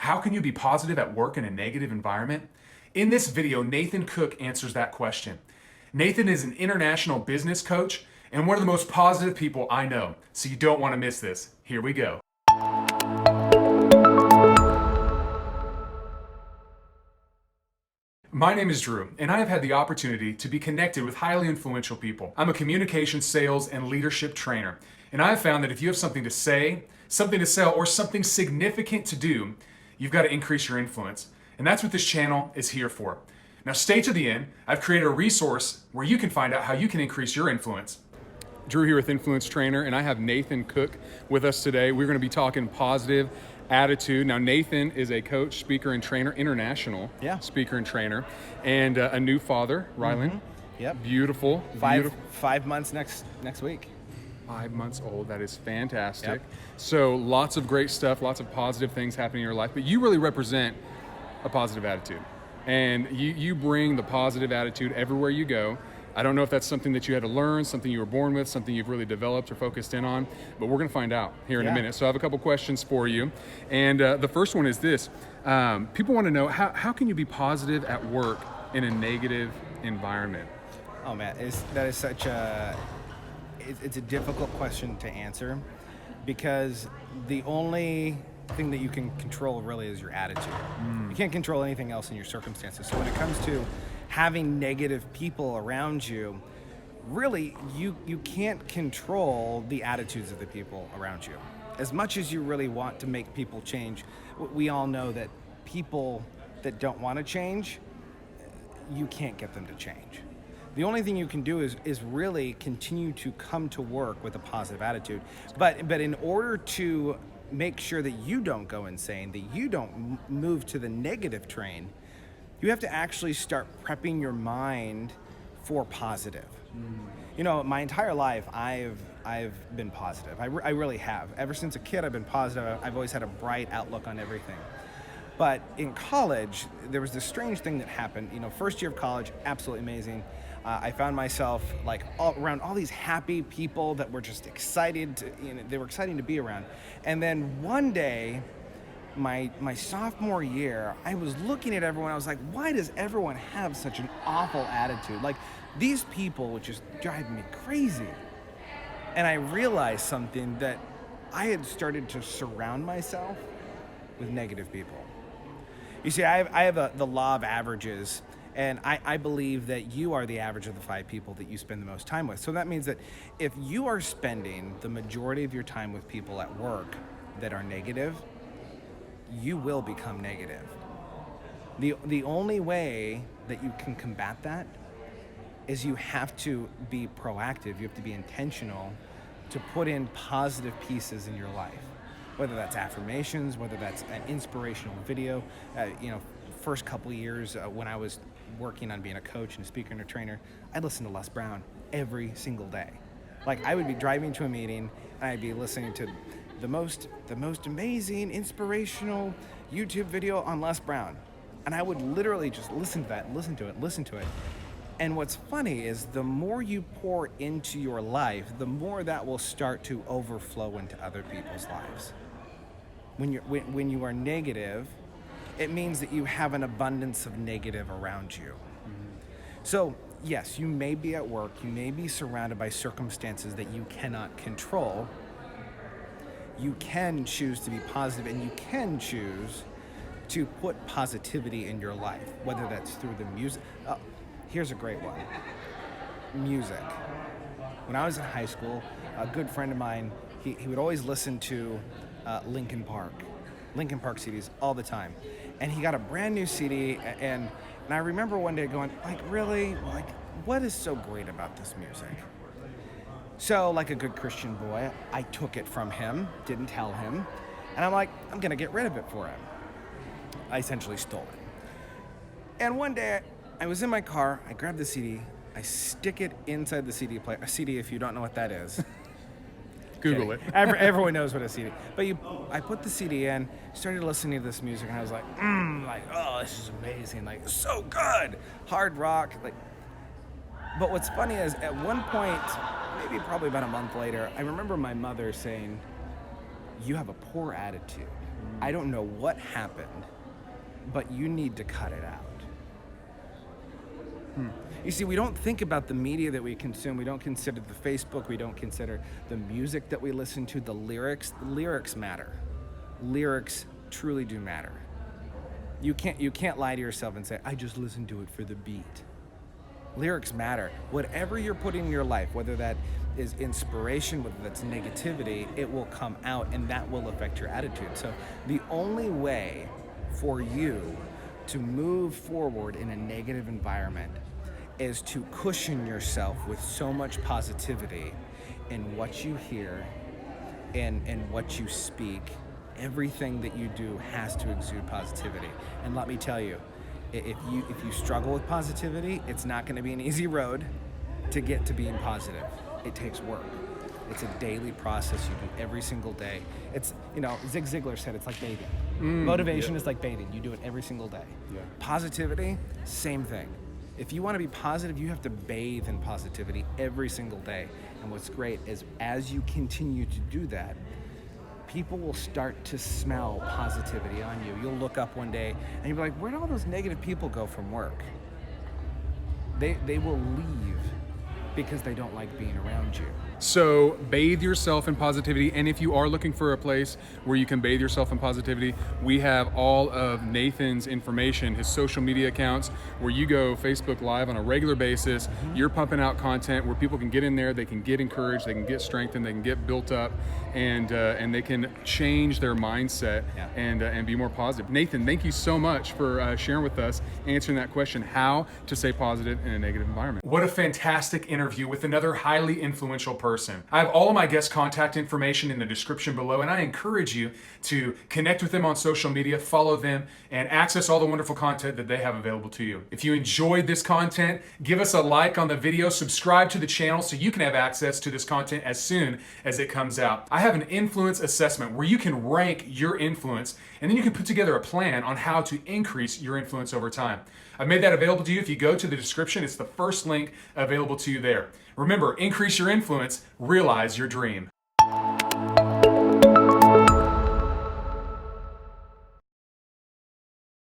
How can you be positive at work in a negative environment? In this video, Nathan Cook answers that question. Nathan is an international business coach and one of the most positive people I know, so you don't want to miss this. Here we go. My name is Drew, and I have had the opportunity to be connected with highly influential people. I'm a communication, sales, and leadership trainer, and I have found that if you have something to say, something to sell, or something significant to do, you've got to increase your influence. And that's what this channel is here for. Now stay to the end. I've created a resource where you can find out how you can increase your influence. Drew here with Influence Trainer, and I have Nathan Cook with us today. We're going to be talking positive attitude. Now, Nathan is a coach, speaker, and trainer, international speaker and trainer, and a new father, Rylan. Mm-hmm. Yep. Beautiful. 5 months next week. 5 months old. That is fantastic. Yep. So lots of great stuff, lots of positive things happening in your life, but you really represent a positive attitude. And you bring the positive attitude everywhere you go. I don't know if that's something that you had to learn, something you were born with, something you've really developed or focused in on, but we're going to find out here in a minute. So I have a couple questions for you. And the first one is this. People want to know, how can you be positive at work in a negative environment? Oh man, that is such it's a difficult question to answer, because the only thing that you can control really is your attitude. You can't control anything else in your circumstances. So when it comes to having negative people around you, really you can't control the attitudes of the people around you. As much as you really want to make people change, we all know that people that don't want to change, you can't get them to change. The only thing you can do is really continue to come to work with a positive attitude. But in order to make sure that you don't go insane, that you don't move to the negative train, you have to actually start prepping your mind for positive. You know, my entire life, I've been positive. I really have. Ever since a kid, I've been positive. I've always had a bright outlook on everything. But in college, there was this strange thing that happened. You know, first year of college, absolutely amazing. I found myself like around all these happy people that were just excited. They were exciting to be around. And then one day, my sophomore year, I was looking at everyone. I was like, why does everyone have such an awful attitude? Like, these people would just drive me crazy. And I realized something, that I had started to surround myself with negative people. You see, I have the law of averages, and I believe that you are the average of the 5 people that you spend the most time with. So that means that if you are spending the majority of your time with people at work that are negative, you will become negative. The only way that you can combat that is you have to be proactive. You have to be intentional to put in positive pieces in your life, whether that's affirmations, whether that's an inspirational video. First couple of years when I was working on being a coach and a speaker and a trainer, I listened to Les Brown every single day. Like, I would be driving to a meeting and I'd be listening to the most amazing, inspirational YouTube video on Les Brown. And I would literally just listen to that, listen to it. And what's funny is the more you pour into your life, the more that will start to overflow into other people's lives. When you are negative, it means that you have an abundance of negative around you. So yes, you may be at work, you may be surrounded by circumstances that you cannot control. You can choose to be positive, and you can choose to put positivity in your life, whether that's through the music. Oh, here's a great one. Music. When I was in high school, a good friend of mine, he would always listen to Linkin Park CDs all the time. And he got a brand new CD, and I remember one day going, like, really? Like, what is so great about this music? So, like a good Christian boy, I took it from him, didn't tell him, and I'm like, I'm gonna get rid of it for him. I essentially stole it. And one day, I was in my car, I grabbed the CD, I stick it inside the CD player. A CD, if you don't know what that is. Google it. Everyone knows what a CD. But I put the CD in, started listening to this music, and I was like, oh, this is amazing, like, so good, hard rock, like. But what's funny is, at one point, maybe probably about a month later, I remember my mother saying, "You have a poor attitude." I don't know what happened, but you need to cut it out. You see, we don't think about the media that we consume. We don't consider the Facebook. We don't consider the music that we listen to, the lyrics. The lyrics matter. Lyrics truly do matter. You can't lie to yourself and say, I just listen to it for the beat. Lyrics matter. Whatever you're putting in your life, whether that is inspiration, whether that's negativity, it will come out and that will affect your attitude. So the only way for you to move forward in a negative environment is to cushion yourself with so much positivity in what you hear and what you speak. Everything that you do has to exude positivity. And let me tell you, if you struggle with positivity, it's not going to be an easy road to get to being positive. It takes work. It's a daily process you do every single day. It's, Zig Ziglar said it's like bathing. Motivation is like bathing. You do it every single day. Yeah. Positivity, same thing. If you want to be positive, you have to bathe in positivity every single day. And what's great is as you continue to do that, people will start to smell positivity on you. You'll look up one day and you'll be like, where'd all those negative people go from work? They will leave because they don't like being around you. So bathe yourself in positivity, and if you are looking for a place where you can bathe yourself in positivity, we have all of Nathan's information, his social media accounts, where you go Facebook Live on a regular basis. You're pumping out content where people can get in there, they can get encouraged, they can get strengthened, they can get built up, and they can change their mindset and be more positive. Nathan, thank you so much for sharing with us, answering that question, how to stay positive in a negative environment. What a fantastic interview with another highly influential person. I have all of my guest contact information in the description below, and I encourage you to connect with them on social media, follow them, and access all the wonderful content that they have available to you. If you enjoyed this content, give us a like on the video, subscribe to the channel so you can have access to this content as soon as it comes out. I have an influence assessment where you can rank your influence, and then you can put together a plan on how to increase your influence over time. I've made that available to you. If you go to the description, it's the first link available to you there. Remember, increase your influence, realize your dream.